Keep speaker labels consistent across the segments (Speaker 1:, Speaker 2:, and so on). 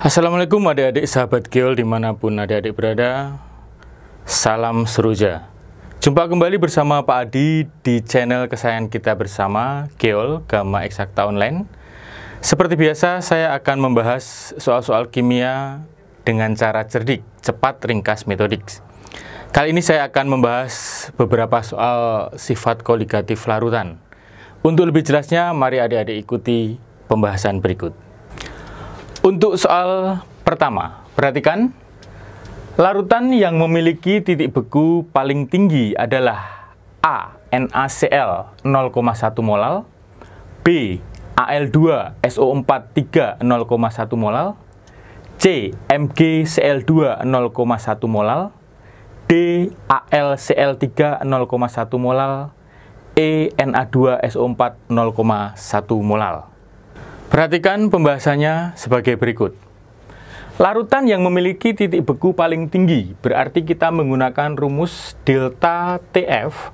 Speaker 1: Assalamualaikum adik-adik sahabat Geol dimanapun adik-adik berada. Salam seroja. Jumpa kembali bersama Pak Adi di channel kesayangan kita bersama, Geol Gamma Eksakta Online. Seperti biasa, saya akan membahas soal-soal kimia dengan cara cerdik, cepat, ringkas, metodik. Kali ini saya akan membahas beberapa soal sifat koligatif larutan. Untuk lebih jelasnya, mari adik-adik ikuti pembahasan berikut. Untuk soal pertama, perhatikan, larutan yang memiliki titik beku paling tinggi adalah A. NaCl 0,1 molal, B. Al2SO4 3 0,1 molal, C. MgCl2 0,1 molal, D. AlCl3 0,1 molal, E. Na2SO4 0,1 molal. Perhatikan pembahasannya sebagai berikut. Larutan yang memiliki titik beku paling tinggi berarti kita menggunakan rumus delta TF,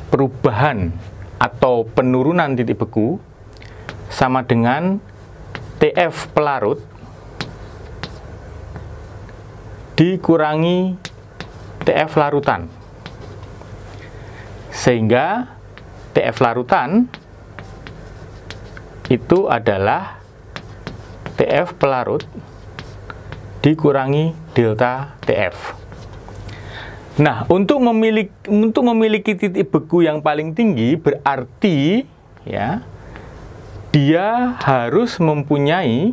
Speaker 1: perubahan atau penurunan titik beku, sama dengan TF pelarut dikurangi TF larutan. Sehingga TF larutan itu adalah TF pelarut dikurangi delta TF. Nah, untuk memiliki titik beku yang paling tinggi berarti ya dia harus mempunyai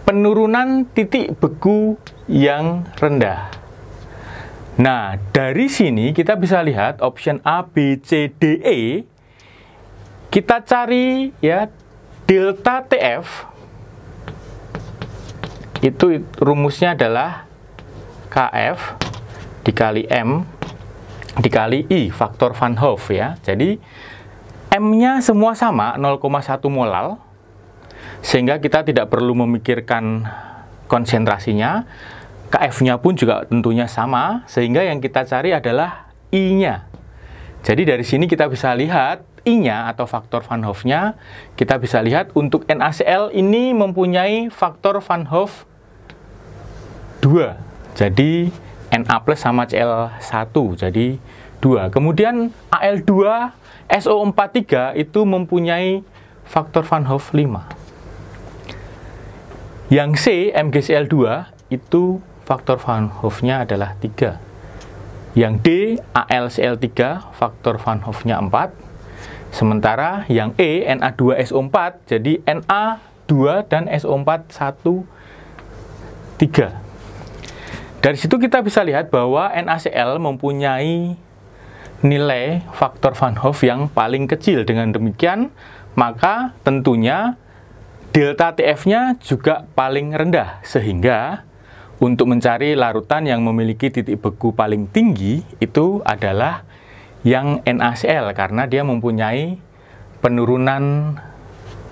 Speaker 1: penurunan titik beku yang rendah. Nah, dari sini kita bisa lihat option A, B, C, D, E. Kita cari ya delta TF. Itu rumusnya adalah KF dikali M dikali I, faktor Van Hoff ya. Jadi M-nya semua sama 0,1 molal. Sehingga kita tidak perlu memikirkan konsentrasinya. KF-nya pun juga tentunya sama, sehingga yang kita cari adalah I-nya. Jadi dari sini kita bisa lihat I-nya atau faktor Van Hoff-nya, kita bisa lihat untuk NaCl ini mempunyai faktor Van Hoff 2. Jadi Na plus sama Cl1, jadi 2. Kemudian Al2SO4 3 itu mempunyai faktor Van Hoff 5. Yang C, MgCl2 itu faktor Van Hoff-nya adalah 3. Yang D, AlCl3, faktor Van Hoff-nya 4. Sementara yang E, Na2SO4, jadi Na2 dan SO4 1, 3. Dari situ kita bisa lihat bahwa NaCl mempunyai nilai faktor Van Hoff yang paling kecil. Dengan demikian, maka tentunya delta TF-nya juga paling rendah, sehingga untuk mencari larutan yang memiliki titik beku paling tinggi itu adalah yang NaCl karena dia mempunyai penurunan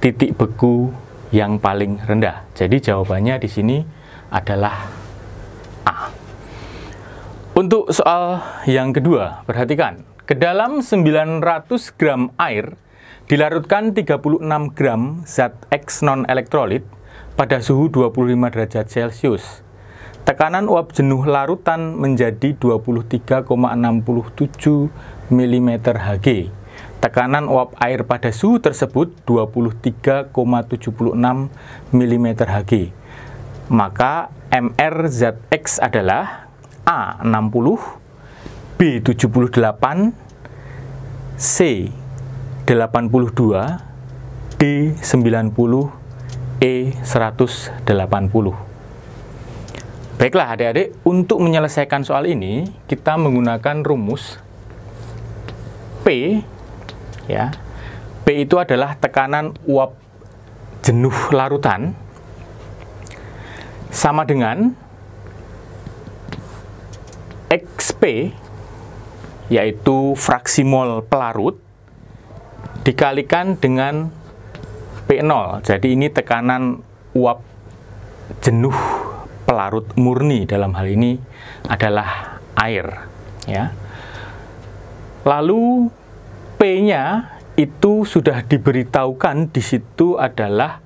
Speaker 1: titik beku yang paling rendah. Jadi jawabannya di sini adalah A. Untuk soal yang kedua, perhatikan. Ke dalam 900 gram air dilarutkan 36 gram zat X non-elektrolit pada suhu 25 derajat Celcius. Tekanan uap jenuh larutan menjadi 23,67 mm Hg. Tekanan uap air pada suhu tersebut 23,76 mm Hg. Maka MrZX adalah A 60, B 78, C 82, D 90, E 180. Baiklah adik-adik, untuk menyelesaikan soal ini kita menggunakan rumus P ya. P itu adalah tekanan uap jenuh larutan sama dengan XP yaitu fraksi mol pelarut dikalikan dengan P0. Jadi ini tekanan uap jenuh pelarut murni, dalam hal ini adalah air ya. Lalu P-nya itu sudah diberitahukan di situ adalah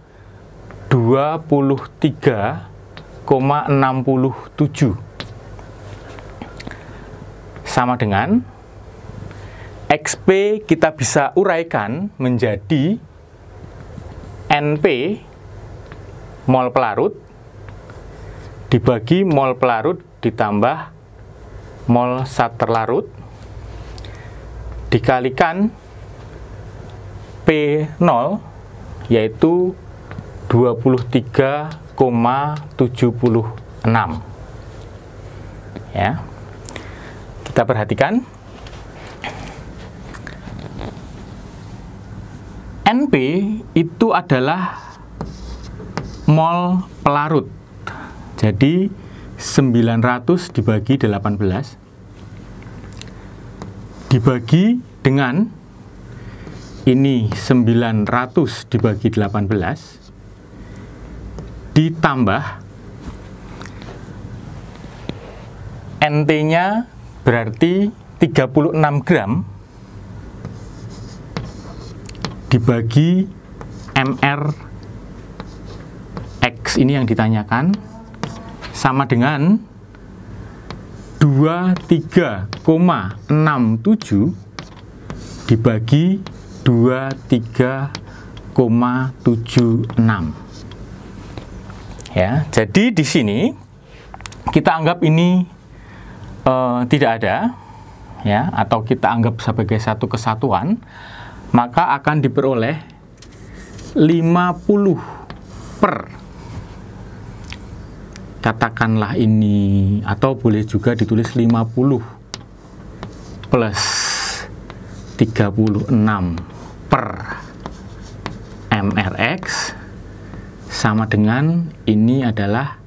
Speaker 1: 23,67. Sama dengan XP kita bisa uraikan menjadi NP mol pelarut dibagi mol pelarut ditambah mol zat terlarut dikalikan P0 yaitu 23,76. Ya. Kita perhatikan NP itu adalah mol pelarut. Jadi 900 dibagi 18 dibagi dengan ini 900 dibagi 18 ditambah NT-nya berarti 36 gram dibagi MR X ini yang ditanyakan sama dengan 23,67 dibagi 23,76. Ya, jadi di sini kita anggap ini tidak ada, ya, atau kita anggap sebagai satu kesatuan, maka akan diperoleh 50 per, katakanlah ini, atau boleh juga ditulis 50 plus 36 per MRX sama dengan ini adalah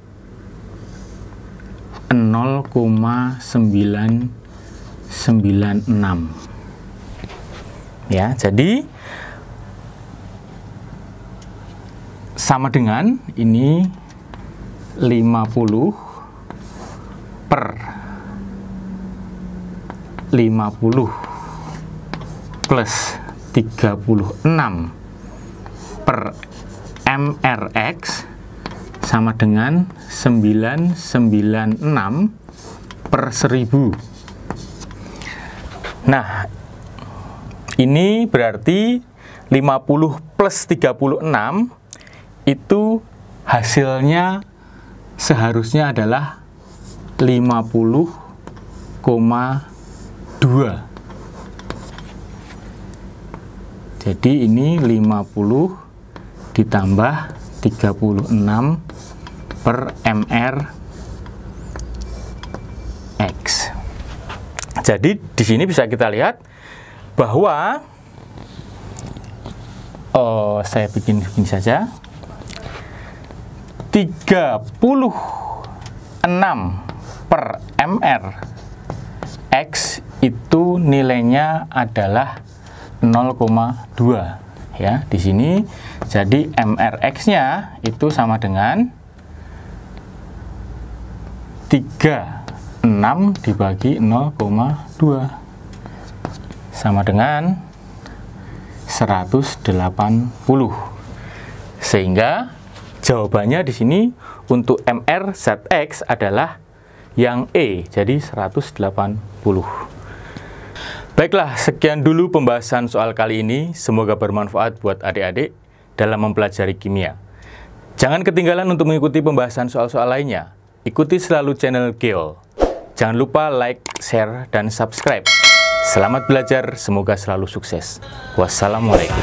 Speaker 1: 0,996. Ya, jadi sama dengan ini 50 per 50 plus 36 per MRX sama dengan 996 per 1000. Nah, ini berarti 50 plus 36 itu hasilnya seharusnya adalah 50,2. Jadi ini 50 ditambah 36 per MR X. Jadi di sini bisa kita lihat bahwa saya bikin begini saja. 36 per MR X itu nilainya adalah 0,2 ya di sini. Jadi MRX-nya itu sama dengan 36 dibagi 0,2 sama dengan 180. Sehingga jawabannya di sini untuk MRZX adalah yang E, jadi 180. Baiklah, sekian dulu pembahasan soal kali ini. Semoga bermanfaat buat adik-adik dalam mempelajari kimia. Jangan ketinggalan untuk mengikuti pembahasan soal-soal lainnya. Ikuti selalu channel Geol. Jangan lupa like, share, dan subscribe. Selamat belajar, semoga selalu sukses. Wassalamualaikum.